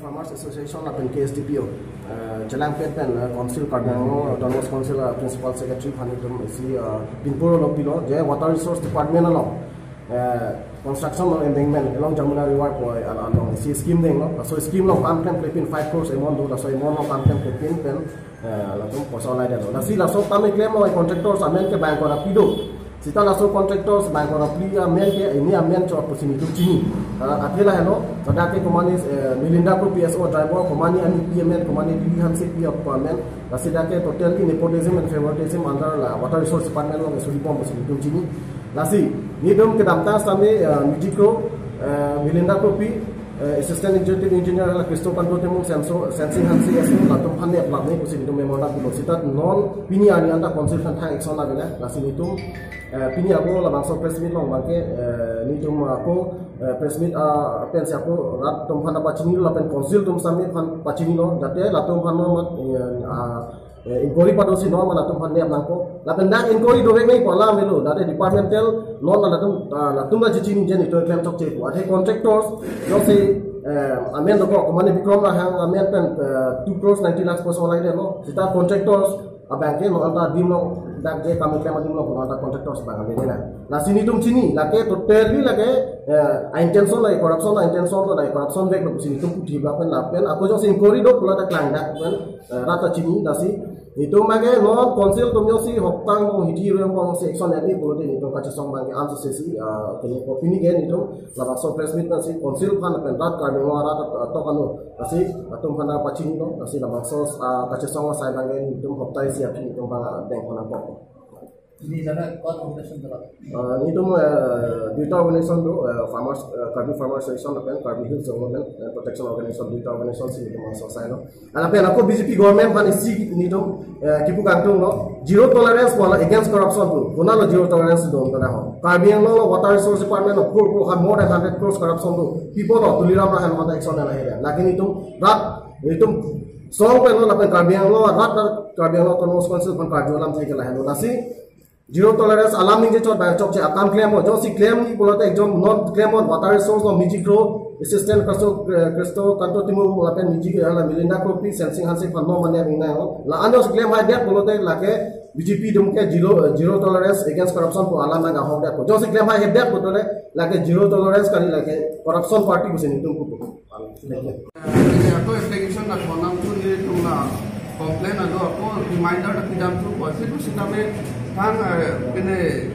Farmers Association of KSDPO, Jalang Pen, Council Cardano, Donors Council, Principal Secretary, Hanitum, Pinpuro Lopilo, Water Resource Department along construction of embankment along Jamuna River along the scheme. So, scheme of Pumpkin Clipping 5 crores a month, so a month of Pumpkin Clipping pen, Latum Posolida. The Sila so Pamic claim of contractors, American Bank or Rapido. Sita laso contractors bank or plia melke ini amen cho posini tu chini athela hello sadake komani Melinda ko PSO driver komani ani PMN komani DHCP of permanent lasidake total ki nepotism and favoritism under water resource department lo suri pom posini tu chini lasi ni dom ke damta same mitiko Melinda ko assistant executive engineer la Cristo Kantotemung sensing hansi asu latum hanne apne posini tu memorda ko sita non pini ani anda consultant ha action la bela lasi ni tu Pini aku la bangsa press meet long bangke ni tum aku press meet pen si aku rat tum phana pachini la pen council tum samit phan pachini lo jate la tum phano mat inquiry padosi no la tum phan ne apnako la pen dak inquiry do nei pola melo date departmental non la tum la chichini jeni to claim chok che ko ate contractors no se amen do ko mane bikrom la hang amen pen 2 crores 90 lakhs poso lai de no sita contractors abanke no anta dimno dak je kami kema dimno ko anta contractors bang de na la sini tum chini lake totally lake intention la corruption vek lo sini tum puthi ba pen la pen ako jo sin corridor pula da klang dak pen rata chini dasi itu mage no council tum yo si hoktang ko hiti rem ko section ni polo de to kacha song bang am sesi kene ko pini gen itu la ba so press meet na si council phan pen rat ka no ara to kanu asi atum phana pachini no asi la ba so kacha song sai bang ni tum hoktai si api tum bang bank khona ko ini jana what organization dala itu duta organization do farmers Karbi Farmers Association pen Karbi Hills Government Protection Organization duta organization si itu masuk saya no ala pen aku BJP government pan isi ni to kipu kantung no zero tolerance wala against corruption do guna lo zero tolerance do ntana ho Karbi no water resource department of more than 100 crores corruption do people no tuliram ra han mata action na hele lakin itu rat itu song pen no la pen Karbi no rat Karbi no Donors Council pan Karbi lam thai ke la helo nasi Zero tolerance alam ni je chot ba chok che akam claim ho jo si claim ni bolate ekjon non claim on water resource no mijikro assistant Cristo Kantotemung bolate mijik la Melinda ko sensing hansi phano mane ringa ho la anos claim ha det bolate lake BJP dumke zero tolerance against corruption ko alam na ho det jo si claim ha det bolate lake zero tolerance kali lake corruption party ko sini tum ko to application na khonam tu ni tum na complain ado ko reminder ta pidam tu ko se sitame kan pene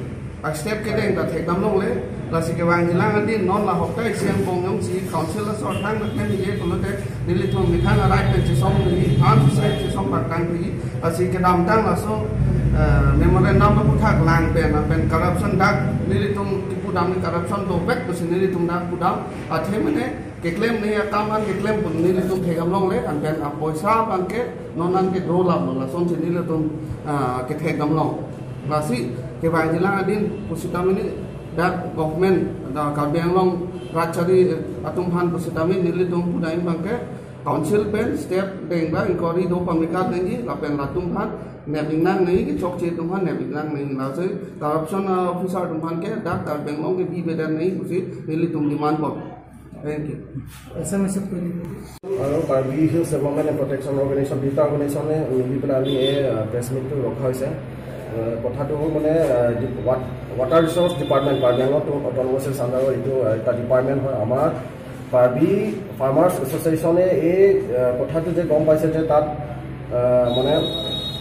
step ke deng da thek dam long le la si ke wang jilang andi non la hok kai siang bong yong si council la so tang na ken ye ko le nili thong mi khang right pe chi som ni an sai chi som par kang pi asi ke dam tang la so memorandum ko thak lang pe na pen corruption dak nili thong ki pu dam ni corruption do back ko si nili thong dak pu dam a the mane ke claim ni akam an ke claim pun nili thong thek am long le an pen a poisa ban ke non an ke ro lam la son chi nili thong ke thek am long Nasi kebang jilang adin pusitami ni dat government da kabeng long rachari atum phan pusitami nili tum pudai bangke council pen step deng ba inquiry do pamikat nengi lapen latum phan nebing nang nei ki chok che tum phan nebing nang nei la se corruption officer tum phan ke dat kabeng long ke bi bedan nei pusi nili tum demand bot thank you SMS Karbi Hills Government and Protection Organization duta organization ne uli pelali press meet to rakha hoise কথাটো মানে water resource department Karbiangot autonomous under itu eta department হয় আমাৰ Karbi Farmers Association এই কথাটো যে গম পাইছে যে তাত মানে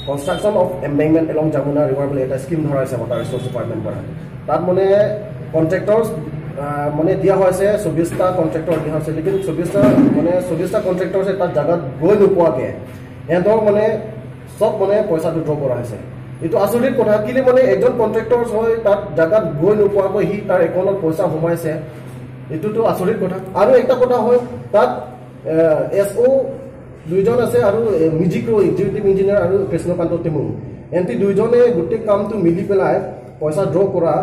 construction of embankment along Jamuna River বলে এটা স্কিম ধৰাইছে water resource department পৰা তাত মানে contractors মানে দিয়া হৈছে 24টা contractor দিয়া হৈছে লেকিন 24টা contractors এটা জাগাত গৈ নোপোৱাকে এহঁতৰ মানে সব মানে পইচাটো ড্ৰ কৰা হৈছে itu asoliত কথা কিলে মানে একজন কন্ট্ৰাক্টৰছ হয় তাত জাগাত গৈ নোপোৱাকৈ হি তাৰ একাউণ্টত পইচা সোমাইছে এটোটো আসলিত কথা আৰু একটা কথা হয় তাত এসও দুইজন আছে আৰু মিজিক্ৰো এক্সিকিউটিভ ইঞ্জিনিয়াৰ আৰু কৃষ্ণ কান্ততেমু এন্টি দুইজনে গোটেই কামটো মিলি পেলাই পইচা ড্ৰ কৰা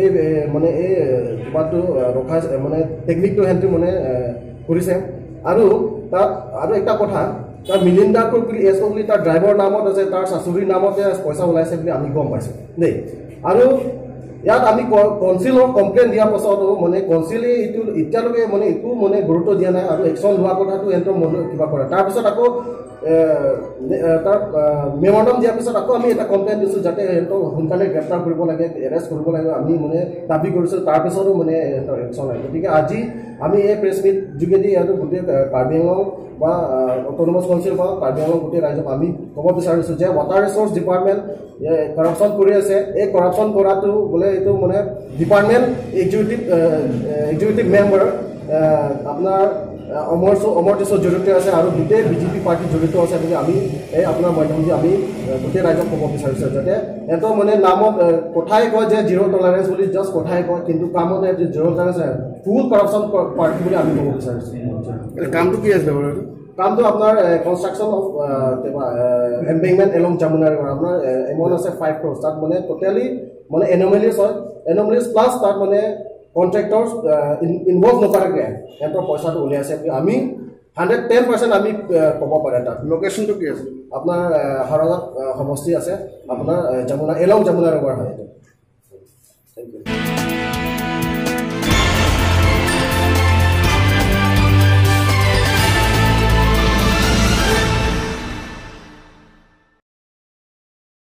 এই মানে এই কিবাটো ৰখা মানে টেকনিকটো হেনটো মানে কৰিছে আৰু তাত আৰু একটা কথা তাৰ মিলিন্দা কো এসও বুলি তাৰ ড্ৰাইভাৰ নামত আছে তাৰ সাসুৰী নামতে পইচা ওলাইছে বুলি আমি গম পাইছো দেই আৰু ইয়াত আমি কাউন্সিলক কমপ্লেইন দিয়াৰ পাছতো মানে কাউন্সিলে এইটো এতিয়ালৈকে মানে একো মানে গুৰুত্ব দিয়া নাই আৰু একশ্যন লোৱা কথাটো এন্তৰ মনে কিবা কৰে তাৰপিছত আকৌ তাৰ মেমৰণ্ডাম দিয়াৰ পিছত আকৌ আমি এটা কমপ্লেইন দিছোঁ যাতে সিহঁতক সোনকালে গ্ৰেপ্তাৰ কৰিব লাগে এৰেষ্ট কৰিব লাগে আমি মানে দাবী কৰিছোঁ তাৰপিছতো মানে একশ্যন নাই গতিকে আজি আমি এই প্ৰেছ মিট যোগেদি ইয়াতো গোটেই কাৰ্বি আংলং বা অট'নমাছ কাউন্সিল বা কাৰ্বি আংলং গোটেই ৰাইজক আমি ক'ব বিচাৰিছোঁ যে ৱাটাৰ ৰিচোৰ্চ ডিপাৰ্টমেণ্ট কৰাপশ্যন কৰি আছে এই কৰাপশ্যন কৰাটো বোলে এইটো মানে ডিপাৰ্টমেণ্ট এক্সিকিউটিভ মেম্বাৰ আপোনাৰ অমৰ টিছত জড়িত আছে আৰু গোটেই বিজেপি পাৰ্টি জড়িত আছে বুলি আমি এই আপোনাৰ মাধ্যমেদি আমি গোটেই ৰাইজক ক'ব বিচাৰিছোঁ যাতে সিহঁতৰ মানে নামত কথাই কয় যে জিৰ' টলাৰেঞ্চ বুলি জাষ্ট কথাই কয় কিন্তু কামত জিৰ' টলাৰেঞ্চ ফুল কৰাপশ্যন পাৰ্টি বুলি আমি ক'ব বিচাৰিছোঁ কামটো কি আছিলে বাৰু কামটো আপোনাৰ construction of embankment along Jamuna river আপোনাৰ এমাউণ্ট আছে 5 crores তাত মানে টোটেলি মানে এনমেলিজ হয় এনমেলিজ প্লাছ তাত মানে কণ্ট্ৰেক্টৰ্ছ ইনভলভ নকৰাকৈ সিহঁতৰ পইচাটো উলিয়াইছে আমি 110% আমি ক'ব পাৰে তাত লোকেশ্যনটো কি আছে আপোনাৰ হাৰাজাত সমষ্টি আছে আপোনাৰ যমুনা এলং যমুনা ৰিভাৰ হয়